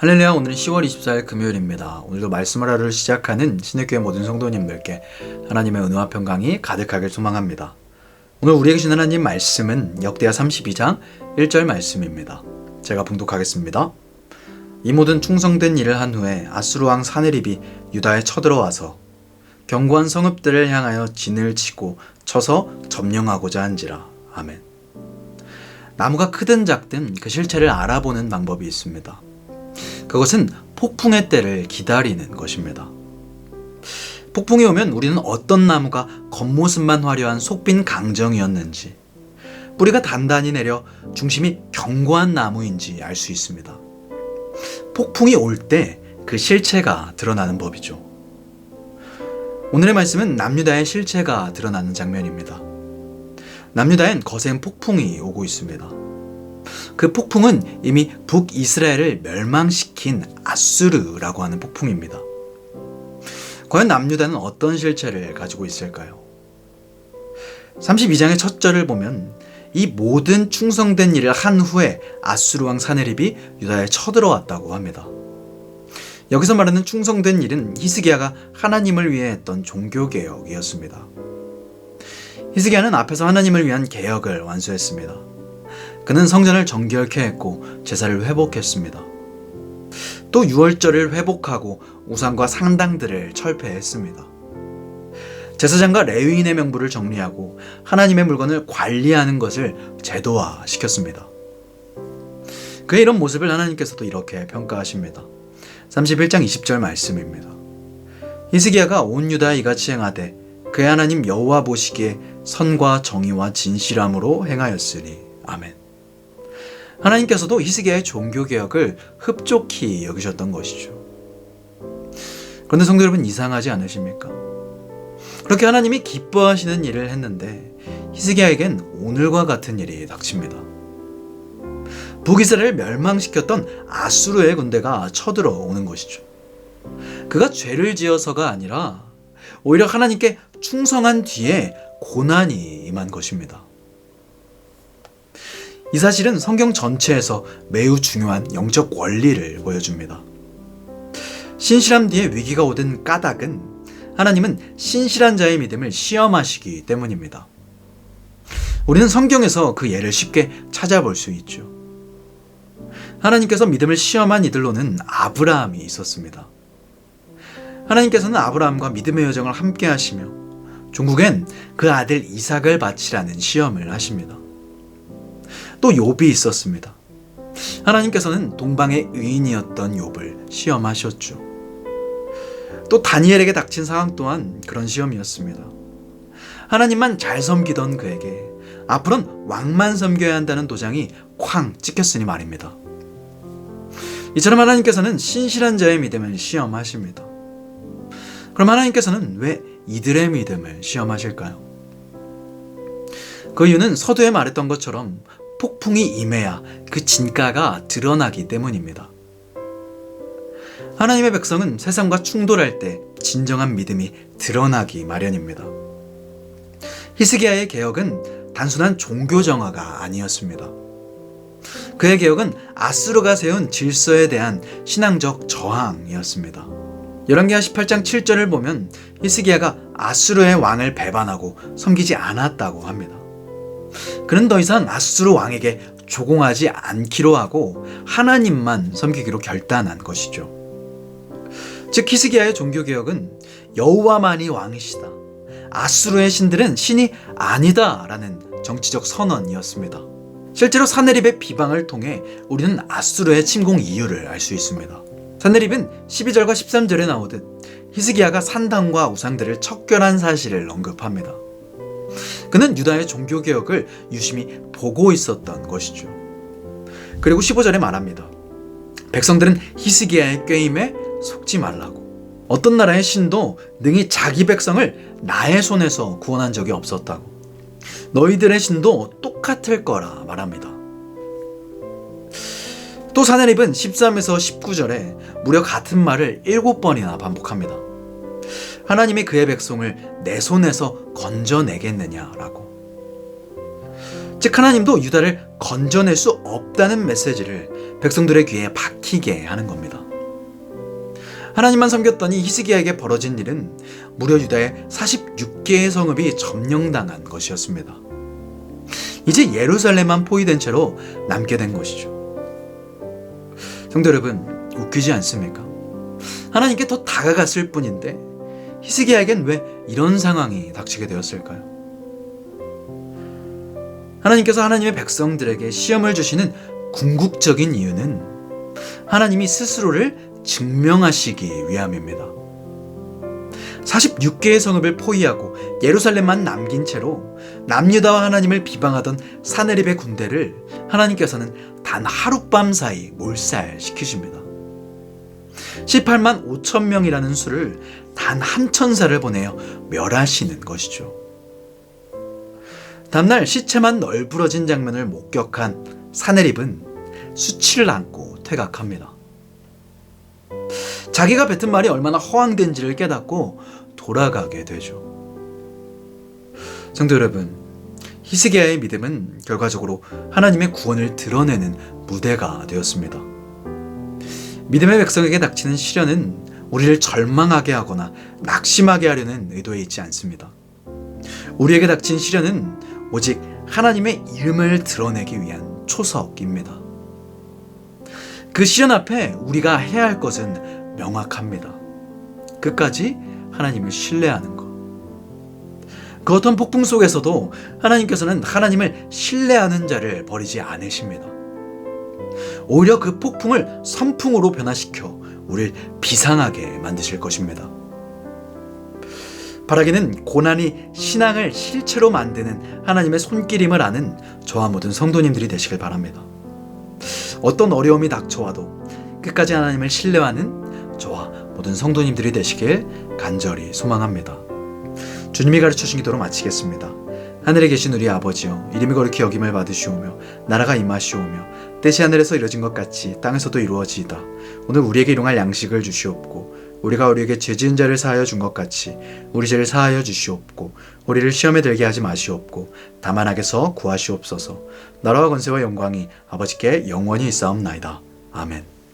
할렐루야. 오늘은 10월 24일 금요일입니다. 오늘도 말씀을 하루를 시작하는 신의교회 모든 성도님들께 하나님의 은혜와 평강이 가득하길 소망합니다. 오늘 우리에게 주신 하나님 말씀은 역대하 32장 1절 말씀입니다. 제가 봉독하겠습니다. 이 모든 충성된 일을 한 후에 아수르 왕 사네립이 유다에 쳐들어와서 견고한 성읍들을 향하여 진을 치고 쳐서 점령하고자 한지라. 아멘. 나무가 크든 작든 그 실체를 알아보는 방법이 있습니다. 그것은 폭풍의 때를 기다리는 것입니다. 폭풍이 오면 우리는 어떤 나무가 겉모습만 화려한 속빈 강정이었는지, 뿌리가 단단히 내려 중심이 견고한 나무인지 알 수 있습니다. 폭풍이 올 때 그 실체가 드러나는 법이죠. 오늘의 말씀은 남유다의 실체가 드러나는 장면입니다. 남유다엔 거센 폭풍이 오고 있습니다. 그 폭풍은 이미 북이스라엘을 멸망시킨 아수르라고 하는 폭풍입니다. 과연 남유다는 어떤 실체를 가지고 있을까요? 32장의 첫 절을 보면 이 모든 충성된 일을 한 후에 아수르 왕 사네립이 유다에 쳐들어왔다고 합니다. 여기서 말하는 충성된 일은 히스기야가 하나님을 위해 했던 종교개혁이었습니다. 히스기야는 앞에서 하나님을 위한 개혁을 완수했습니다. 그는 성전을 정결케 했고 제사를 회복했습니다. 또 유월절을 회복하고 우상과 상당들을 철폐했습니다. 제사장과 레위인의 명부를 정리하고 하나님의 물건을 관리하는 것을 제도화시켰습니다. 그의 이런 모습을 하나님께서도 이렇게 평가하십니다. 31장 20절 말씀입니다. 히스기야가 온 유다에 이같이 행하되 그의 하나님 여호와 보시기에 선과 정의와 진실함으로 행하였으니. 아멘. 하나님께서도 히스기야의 종교개혁을 흡족히 여기셨던 것이죠. 그런데 성도 여러분, 이상하지 않으십니까? 그렇게 하나님이 기뻐하시는 일을 했는데 히스기야에겐 오늘과 같은 일이 닥칩니다. 북이스라엘을 멸망시켰던 아수르의 군대가 쳐들어오는 것이죠. 그가 죄를 지어서가 아니라 오히려 하나님께 충성한 뒤에 고난이 임한 것입니다. 이 사실은 성경 전체에서 매우 중요한 영적 원리를 보여줍니다. 신실함 뒤에 위기가 오든 까닭은 하나님은 신실한 자의 믿음을 시험하시기 때문입니다. 우리는 성경에서 그 예를 쉽게 찾아볼 수 있죠. 하나님께서 믿음을 시험한 이들로는 아브라함이 있었습니다. 하나님께서는 아브라함과 믿음의 여정을 함께 하시며 종국엔 그 아들 이삭을 바치라는 시험을 하십니다. 또 욥이 있었습니다. 하나님께서는 동방의 의인이었던 욥을 시험하셨죠. 또 다니엘에게 닥친 상황 또한 그런 시험이었습니다. 하나님만 잘 섬기던 그에게 앞으로는 왕만 섬겨야 한다는 도장이 쾅 찍혔으니 말입니다. 이처럼 하나님께서는 신실한 자의 믿음을 시험하십니다. 그럼 하나님께서는 왜 이들의 믿음을 시험하실까요? 그 이유는 서두에 말했던 것처럼 폭풍이 임해야 그 진가가 드러나기 때문입니다. 하나님의 백성은 세상과 충돌할 때 진정한 믿음이 드러나기 마련입니다. 히스기야의 개혁은 단순한 종교 정화가 아니었습니다. 그의 개혁은 아수르가 세운 질서에 대한 신앙적 저항이었습니다. 열왕기하 18장 7절을 보면 히스기야가 아수르의 왕을 배반하고 섬기지 않았다고 합니다. 그는 더 이상 아수르 왕에게 조공하지 않기로 하고 하나님만 섬기기로 결단한 것이죠. 즉 히스기야의 종교개혁은 여호와만이 왕이시다, 아수르의 신들은 신이 아니다라는 정치적 선언이었습니다. 실제로 사네립의 비방을 통해 우리는 아수르의 침공 이유를 알 수 있습니다. 사네립은 12절과 13절에 나오듯 히스기야가 산당과 우상들을 척결한 사실을 언급합니다. 그는 유다의 종교개혁을 유심히 보고 있었던 것이죠. 그리고 15절에 말합니다. 백성들은 히스기야의 꾀임에 속지 말라고. 어떤 나라의 신도 능히 자기 백성을 나의 손에서 구원한 적이 없었다고. 너희들의 신도 똑같을 거라 말합니다. 또 사네립은 13에서 19절에 무려 같은 말을 7번이나 반복합니다. 하나님이 그의 백성을 내 손에서 건져내겠느냐라고. 즉 하나님도 유다를 건져낼 수 없다는 메시지를 백성들의 귀에 박히게 하는 겁니다. 하나님만 섬겼더니 히스기야에게 벌어진 일은 무려 유다의 46개의 성읍이 점령당한 것이었습니다. 이제 예루살렘만 포위된 채로 남게 된 것이죠. 성도 여러분, 웃기지 않습니까? 하나님께 더 다가갔을 뿐인데 히스기야에겐 왜 이런 상황이 닥치게 되었을까요? 하나님께서 하나님의 백성들에게 시험을 주시는 궁극적인 이유는 하나님이 스스로를 증명하시기 위함입니다. 46개의 성읍을 포위하고 예루살렘만 남긴 채로 남유다와 하나님을 비방하던 사네립의 군대를 하나님께서는 단 하룻밤 사이 몰살시키십니다. 18만 5천 명이라는 수를 단 한 천사를 보내어 멸하시는 것이죠. 다음날 시체만 널브러진 장면을 목격한 사네립은 수치를 안고 퇴각합니다. 자기가 뱉은 말이 얼마나 허황된지를 깨닫고 돌아가게 되죠. 성도 여러분, 히스기야의 믿음은 결과적으로 하나님의 구원을 드러내는 무대가 되었습니다. 믿음의 백성에게 닥치는 시련은 우리를 절망하게 하거나 낙심하게 하려는 의도에 있지 않습니다. 우리에게 닥친 시련은 오직 하나님의 이름을 드러내기 위한 초석입니다. 그 시련 앞에 우리가 해야 할 것은 명확합니다. 끝까지 하나님을 신뢰하는 것. 그 어떤 폭풍 속에서도 하나님께서는 하나님을 신뢰하는 자를 버리지 않으십니다. 오히려 그 폭풍을 선풍으로 변화시켜 우리를 비상하게 만드실 것입니다. 바라기는 고난이 신앙을 실체로 만드는 하나님의 손길임을 아는 저와 모든 성도님들이 되시길 바랍니다. 어떤 어려움이 닥쳐와도 끝까지 하나님을 신뢰하는 저와 모든 성도님들이 되시길 간절히 소망합니다. 주님이 가르쳐주신 기도로 마치겠습니다. 하늘에 계신 우리 아버지여, 이름이 거룩히 여김을 받으시오며 나라가 임하시오며 뜻이 하늘에서 이루어진 것 같이 땅에서도 이루어지이다. 오늘 우리에게 일용할 양식을 주시옵고 우리가 우리에게 죄 지은 자를 사하여 준 것 같이 우리 죄를 사하여 주시옵고 우리를 시험에 들게 하지 마시옵고 다만 악에서 구하시옵소서. 나라와 권세와 영광이 아버지께 영원히 있사옵나이다. 아멘.